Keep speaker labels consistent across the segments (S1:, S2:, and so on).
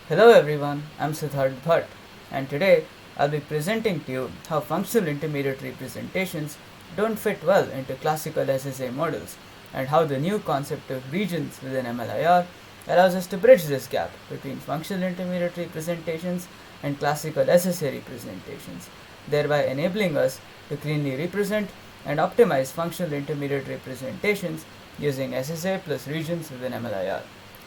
S1: Hello everyone, I'm Siddharth Bhat, and today I'll be presenting to you how functional intermediate representations don't fit well into classical SSA models and how the new concept of regions within MLIR allows us to bridge this gap between functional intermediate representations and classical SSA representations, thereby enabling us to cleanly represent and optimize functional intermediate representations using SSA plus regions within MLIR.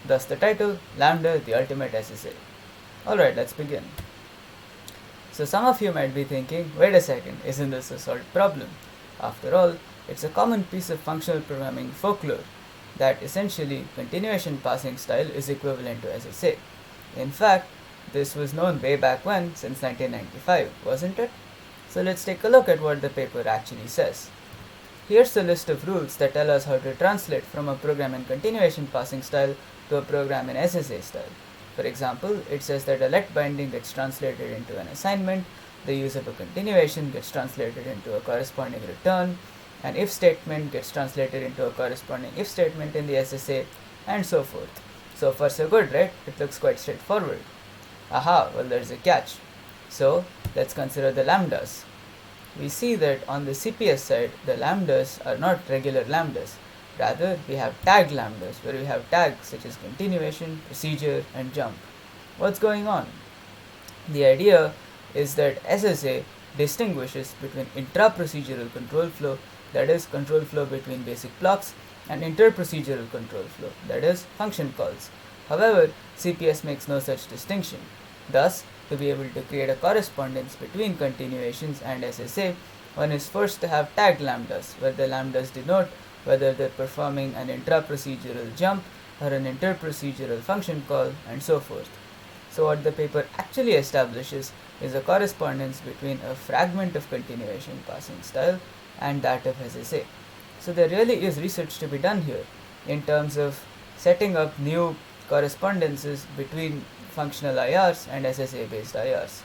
S1: Thus the title, Lambda, the ultimate SSA. Alright, let's begin. So some of you might be thinking, wait a second, isn't this a solved problem? After all, it's a common piece of functional programming folklore that essentially continuation passing style is equivalent to SSA. In fact, this was known way back when, since 1995, wasn't it? So let's take a look at what the paper actually says. Here's a list of rules that tell us how to translate from a program in continuation passing style to a program in SSA style. For example, it says that a let binding gets translated into an assignment, the use of a continuation gets translated into a corresponding return, an if statement gets translated into a corresponding if statement in the SSA, and so forth. So far so good, right? It looks quite straightforward. Aha, well there's a catch. So let's consider the lambdas. We see that on the CPS side, the lambdas are not regular lambdas. Rather, we have tag lambdas, where we have tags such as continuation, procedure, and jump. What's going on? The idea is that SSA distinguishes between intra-procedural control flow, that is, control flow between basic blocks, and inter-procedural control flow, that is, function calls. However, CPS makes no such distinction. Thus, to be able to create a correspondence between continuations and SSA, one is forced to have tagged lambdas, where the lambdas denote whether they're performing an intra-procedural jump or an inter-procedural function call, and so forth. So what the paper actually establishes is a correspondence between a fragment of continuation passing style and that of SSA. So there really is research to be done here in terms of setting up new correspondences between functional IRs and SSA based IRs.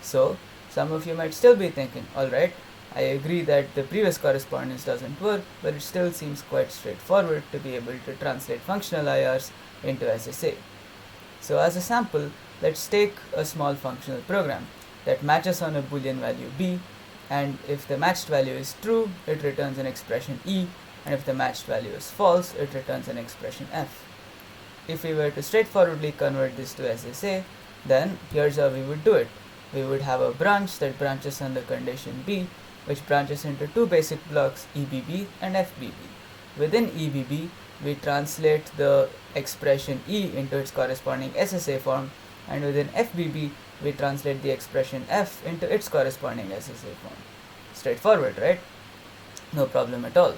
S1: So some of you might still be thinking, alright, I agree that the previous correspondence doesn't work, but it still seems quite straightforward to be able to translate functional IRs into SSA. So as a sample, let's take a small functional program that matches on a boolean value b, and if the matched value is true, it returns an expression e, and if the matched value is false, it returns an expression f. If we were to straightforwardly convert this to SSA, then here's how we would do it. We would have a branch that branches on the condition b, which branches into two basic blocks, EBB and FBB. Within EBB, we translate the expression E into its corresponding SSA form, and within FBB, we translate the expression F into its corresponding SSA form. Straightforward, right? No problem at all.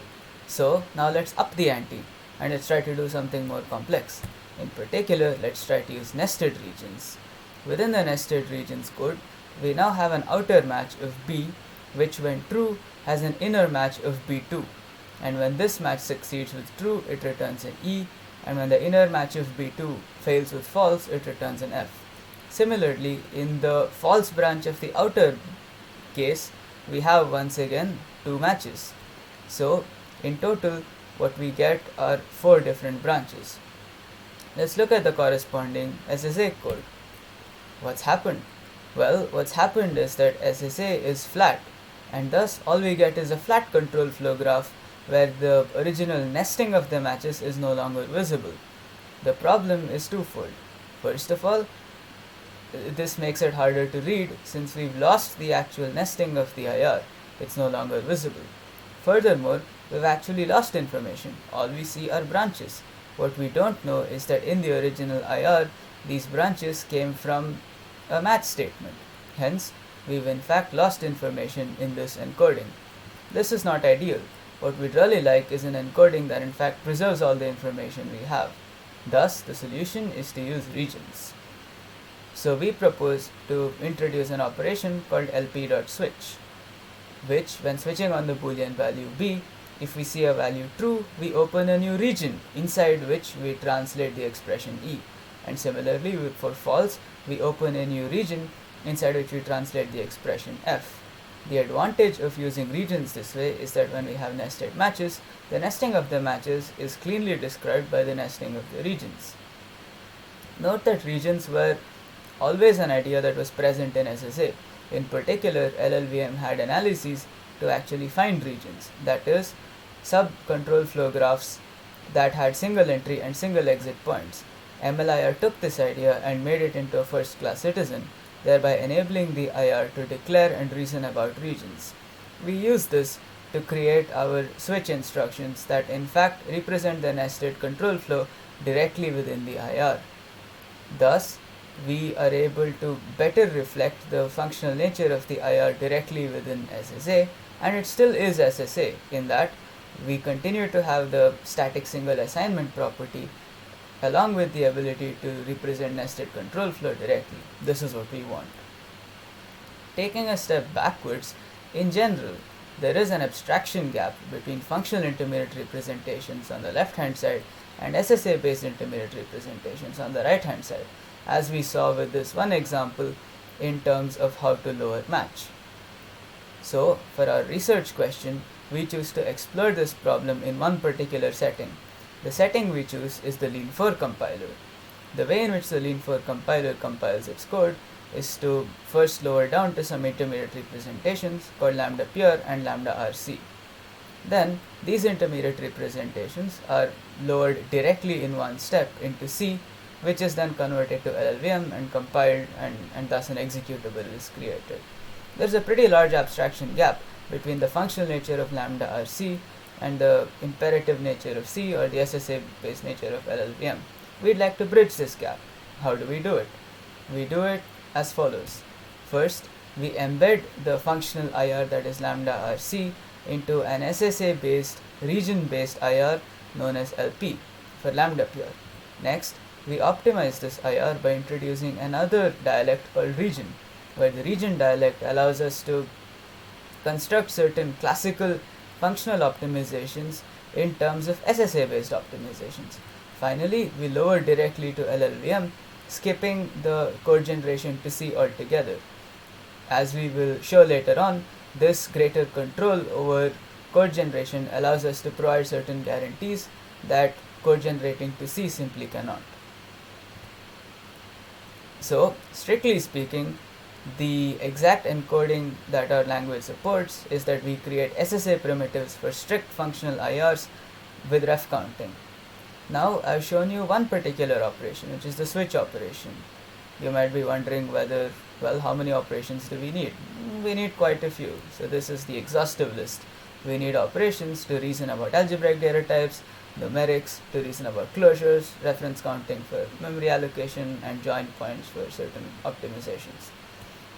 S1: So now let's up the ante and let's try to do something more complex. In particular, let's try to use nested regions. Within the nested regions code, we now have an outer match of B, which when true has an inner match of B2, and when this match succeeds with true, it returns an E, and when the inner match of B2 fails with false, it returns an F. Similarly, in the false branch of the outer case, we have once again two matches. So in total, what we get are 4 different branches. Let's look at the corresponding SSA code. What's happened? Well, what's happened is that SSA is flat, and thus all we get is a flat control flow graph where the original nesting of the matches is no longer visible. The problem is twofold. First of all, this makes it harder to read since we've lost the actual nesting of the IR. It's no longer visible. Furthermore, we've actually lost information. All we see are branches. What we don't know is that in the original IR, these branches came from a match statement. Hence, we've in fact lost information in this encoding. This is not ideal. What we'd really like is an encoding that in fact preserves all the information we have. Thus, the solution is to use regions. So we propose to introduce an operation called lp.switch, which when switching on the boolean value b, if we see a value true, we open a new region inside which we translate the expression e. And similarly, for false, we open a new region inside which we translate the expression f. The advantage of using regions this way is that when we have nested matches, the nesting of the matches is cleanly described by the nesting of the regions. Note that regions were always an idea that was present in SSA. In particular, LLVM had analyses to actually find regions, that is, sub-control flow graphs that had single entry and single exit points. MLIR took this idea and made it into a first-class citizen, thereby enabling the IR to declare and reason about regions. We use this to create our switch instructions that in fact represent the nested control flow directly within the IR. Thus, we are able to better reflect the functional nature of the IR directly within SSA, and it still is SSA in that we continue to have the static single assignment property along with the ability to represent nested control flow directly. This is what we want. Taking a step backwards, in general, there is an abstraction gap between functional intermediate representations on the left hand side and SSA based intermediate representations on the right hand side, as we saw with this one example in terms of how to lower match. So, for our research question, we choose to explore this problem in one particular setting. The setting we choose is the Lean4 compiler. The way in which the Lean4 compiler compiles its code is to first lower down to some intermediate representations called Lambda pure and Lambda RC. Then, these intermediate representations are lowered directly in one step into C, which is then converted to LLVM and compiled, and thus an executable is created. There is a pretty large abstraction gap between the functional nature of Lambda RC and the imperative nature of C, or the SSA based nature of LLVM. We'd like to bridge this gap. How do we do it? We do it as follows. First, we embed the functional IR, that is Lambda RC, into an SSA based region based IR known as LP for Lambda pure. Next, we optimize this IR by introducing another dialect called region, where the region dialect allows us to construct certain classical functional optimizations in terms of SSA based optimizations. Finally, we lower directly to LLVM, skipping the code generation to C altogether. As we will show later on, this greater control over code generation allows us to provide certain guarantees that code generating to C simply cannot. So, strictly speaking, the exact encoding that our language supports is that we create SSA primitives for strict functional IRs with ref counting. Now, I've shown you one particular operation, which is the switch operation. You might be wondering whether, well, how many operations do we need? We need quite a few. So this is the exhaustive list. We need operations to reason about algebraic data types, numerics to reason about closures, reference counting for memory allocation, and join points for certain optimizations.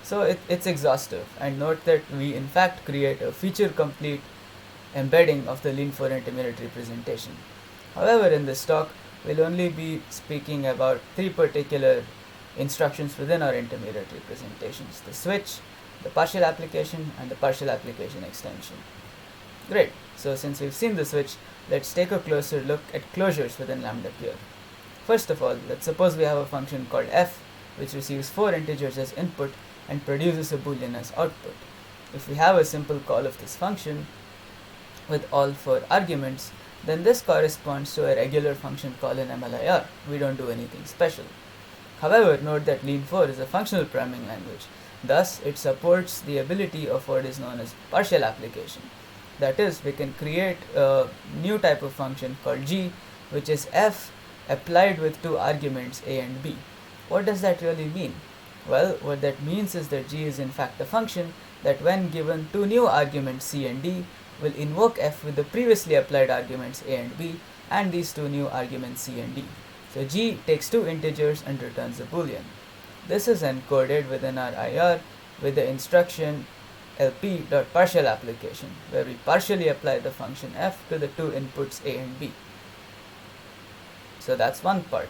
S1: So it's exhaustive, and note that we in fact create a feature complete embedding of the Lean4 intermediate representation. However, in this talk, we'll only be speaking about three particular instructions within our intermediate representations: the switch, the partial application, and the partial application extension. Great, so since we've seen the switch, let's take a closer look at closures within Lambda pure. First of all, let's suppose we have a function called f, which receives 4 integers as input and produces a boolean as output. If we have a simple call of this function with all 4 arguments, then this corresponds to a regular function call in MLIR. We don't do anything special. However, note that Lean4 is a functional programming language. Thus, it supports the ability of what is known as partial application. That is, we can create a new type of function called g, which is f applied with 2 arguments a and b. What does that really mean? Well, what that means is that g is in fact a function that when given 2 new arguments c and d will invoke f with the previously applied arguments a and b and these 2 new arguments c and d. So g takes 2 integers and returns a boolean. This is encoded within our IR with the instruction lp.partial application, where we partially apply the function f to the 2 inputs a and b. So that's one part.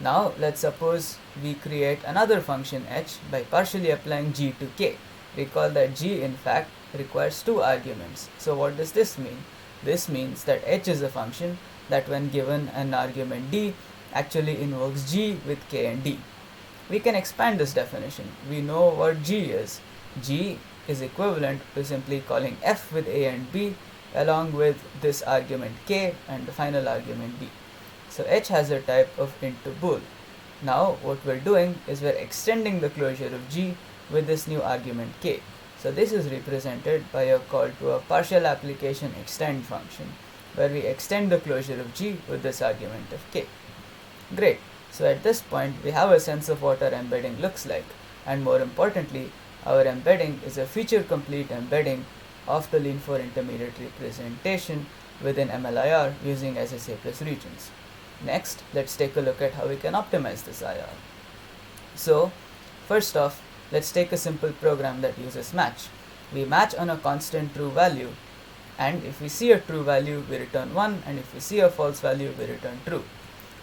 S1: Now let's suppose we create another function h by partially applying g to k. Recall that g in fact requires 2 arguments. So what does this mean? This means that h is a function that when given an argument d actually invokes g with k and d. We can expand this definition. We know what g is. G is equivalent to simply calling f with a and b along with this argument k and the final argument d. So h has a type of int to bool. Now what we're doing is we're extending the closure of G with this new argument K. So this is represented by a call to a partial application extend function, where we extend the closure of G with this argument of K. Great. So at this point we have a sense of what our embedding looks like, and more importantly, our embedding is a feature complete embedding of the lean-4 intermediate representation within MLIR using SSA plus regions. Next, let's take a look at how we can optimize this IR. So first off, let's take a simple program that uses match. We match on a constant true value, and if we see a true value we return 1, and if we see a false value we return true.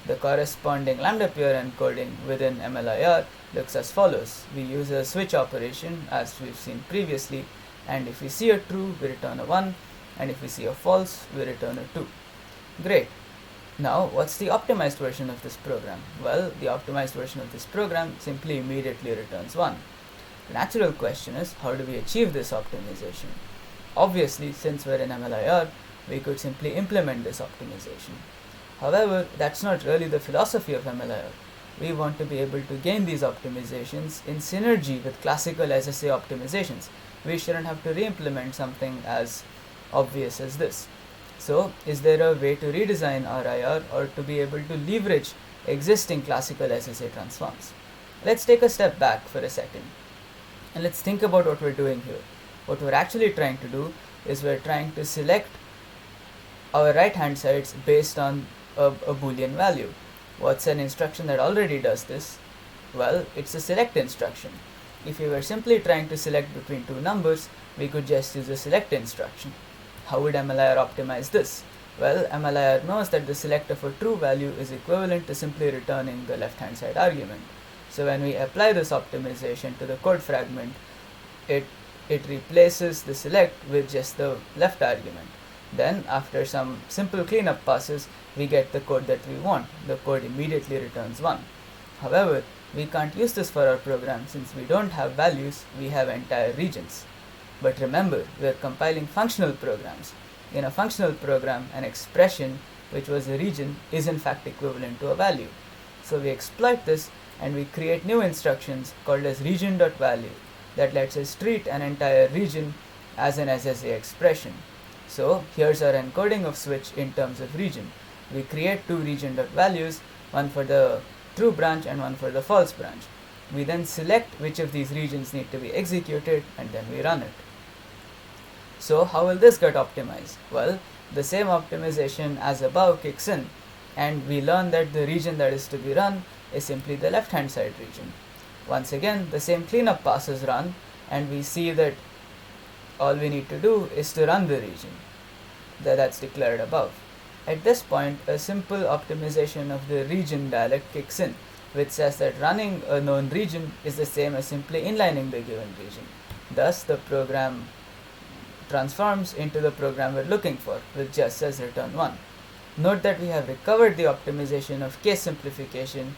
S1: The corresponding lambda pair encoding within MLIR looks as follows. We use a switch operation as we've seen previously, and if we see a true we return a 1, and if we see a false we return a 2. Great. Now what's the optimized version of this program? Well, the optimized version of this program simply immediately returns 1. The natural question is, how do we achieve this optimization? Obviously, since we're in MLIR, we could simply implement this optimization. However, that's not really the philosophy of MLIR. We want to be able to gain these optimizations in synergy with classical SSA optimizations. We shouldn't have to re-implement something as obvious as this. So, is there a way to redesign our IR or to be able to leverage existing classical SSA transforms? Let's take a step back for a second, and let's think about what we're doing here. What we're actually trying to do is we're trying to select our right hand sides based on a boolean value. What's an instruction that already does this? Well, it's a select instruction. If we were simply trying to select between two numbers, we could just use a select instruction. How would MLIR optimize this? Well, MLIR knows that the select of a true value is equivalent to simply returning the left hand side argument. So when we apply this optimization to the code fragment, it replaces the select with just the left argument. Then after some simple cleanup passes, we get the code that we want. The code immediately returns 1. However, we can't use this for our program since we don't have values, we have entire regions. But remember, we are compiling functional programs. In a functional program, an expression, which was a region, is in fact equivalent to a value. So we exploit this and we create new instructions called as region.value that lets us treat an entire region as an SSA expression. So here's our encoding of switch in terms of region. We create two region.values, one for the true branch and one for the false branch. We then select which of these regions need to be executed and then we run it. So how will this get optimized? Well, the same optimization as above kicks in, and we learn that the region that is to be run is simply the left hand side region. Once again, the same cleanup passes run, and we see that all we need to do is to run the region that's declared above. At this point, a simple optimization of the region dialect kicks in, which says that running a known region is the same as simply inlining the given region. Thus, the program transforms into the program we're looking for, which just says return 1. Note that we have recovered the optimization of case simplification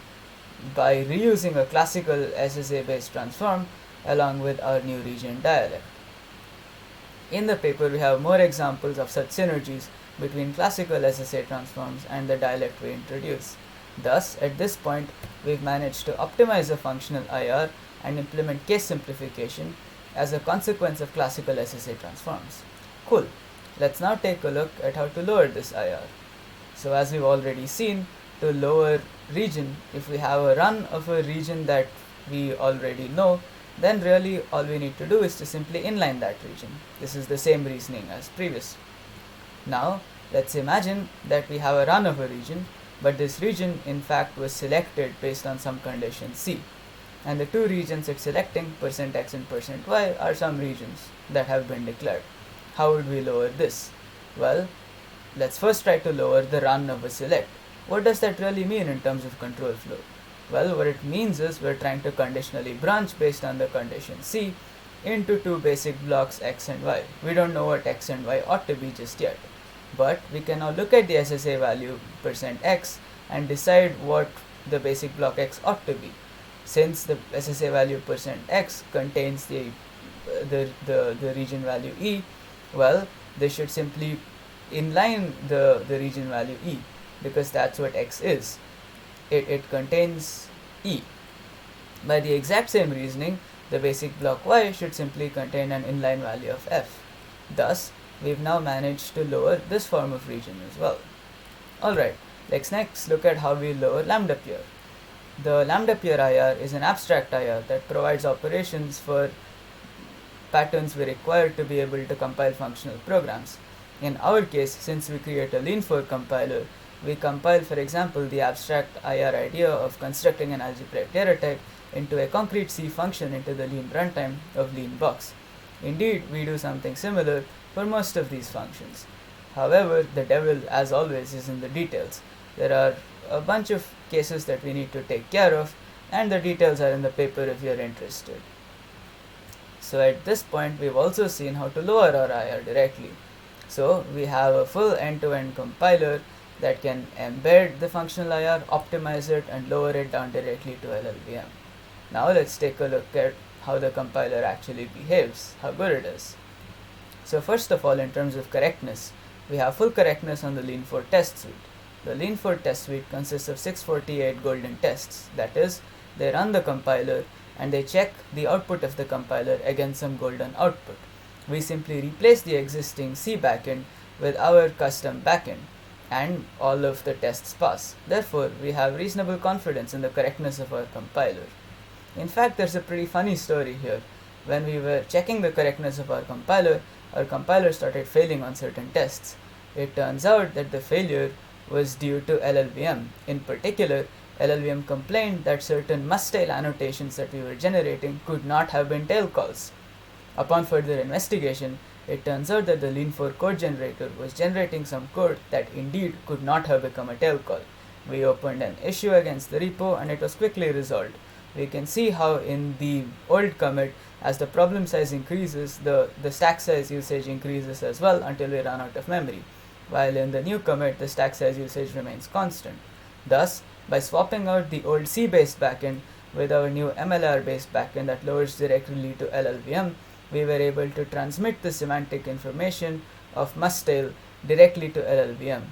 S1: by reusing a classical SSA based transform along with our new region dialect. In the paper, we have more examples of such synergies between classical SSA transforms and the dialect we introduce. Thus, at this point, we've managed to optimize a functional IR and implement case simplification as a consequence of classical SSA transforms. Cool. Let's now take a look at how to lower this IR. So as we've already seen, to lower region, if we have a run of a region that we already know, then really all we need to do is to simply inline that region. This is the same reasoning as previous. Now, let's imagine that we have a run of a region, but this region in fact was selected based on some condition C. And the two regions it's selecting, %x and %y, are some regions that have been declared. How would we lower this? Well, let's first try to lower the run of a select. What does that really mean in terms of control flow? Well, what it means is we're trying to conditionally branch based on the condition C into two basic blocks x and y. We don't know what x and y ought to be just yet, but we can now look at the SSA value %x and decide what the basic block x ought to be. Since the SSA value %x contains the region value E, well, they should simply inline the region value E, because that's what x is. It contains E. By the exact same reasoning, the basic block Y should simply contain an inline value of f. Thus, we've now managed to lower this form of region as well. Alright, let's next look at how we lower lambda pure. The lambda pure IR is an abstract IR that provides operations for patterns we require to be able to compile functional programs. In our case, since we create a lean4 compiler, we compile, for example, the abstract IR idea of constructing an algebraic data type into a concrete C function into the lean runtime of leanbox. Indeed, we do something similar for most of these functions. However, the devil, as always, is in the details. There are a bunch of cases that we need to take care of, and the details are in the paper if you are interested. So at this point, we've also seen how to lower our IR directly. So we have a full end-to-end compiler that can embed the functional IR, optimize it, and lower it down directly to LLVM. Now let's take a look at how the compiler actually behaves, how good it is. So first of all, in terms of correctness, we have full correctness on the lean4 test suite. The lean4 test suite consists of 648 golden tests. That is, they run the compiler and they check the output of the compiler against some golden output. We simply replace the existing C backend with our custom backend, and all of the tests pass. Therefore, we have reasonable confidence in the correctness of our compiler. In fact, there's a pretty funny story here. When we were checking the correctness of our compiler started failing on certain tests. It turns out that the failure was due to LLVM. In particular, LLVM complained that certain must-tail annotations that we were generating could not have been tail calls. Upon further investigation, it turns out that the lean4 code generator was generating some code that indeed could not have become a tail call. We opened an issue against the repo and it was quickly resolved. We can see how in the old commit, as the problem size increases, the stack size usage increases as well until we run out of memory, while in the new commit, the stack size usage remains constant. Thus, by swapping out the old C-based backend with our new MLR-based backend that lowers directly to LLVM, we were able to transmit the semantic information of must-tail directly to LLVM.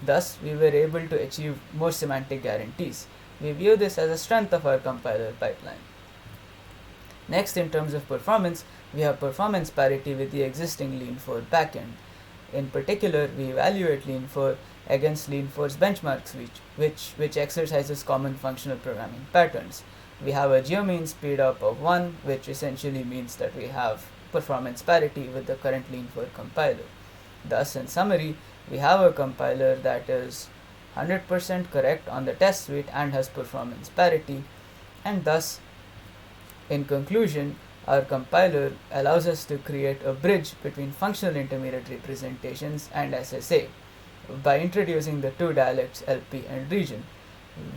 S1: Thus, we were able to achieve more semantic guarantees. We view this as a strength of our compiler pipeline. Next, in terms of performance, we have performance parity with the existing lean4 backend. In particular, we evaluate lean4 against lean4's benchmark suite, which exercises common functional programming patterns. We have a geomean speed up of 1, which essentially means that we have performance parity with the current lean4 compiler. Thus, in summary, we have a compiler that is 100% correct on the test suite and has performance parity, and thus, in conclusion, our compiler allows us to create a bridge between functional intermediate representations and SSA by introducing the two dialects LP and region.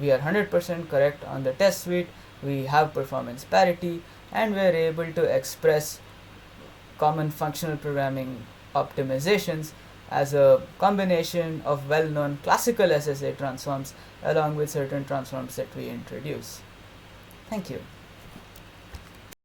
S1: We are 100% correct on the test suite, we have performance parity, and we are able to express common functional programming optimizations as a combination of well-known classical SSA transforms along with certain transforms that we introduce. Thank you.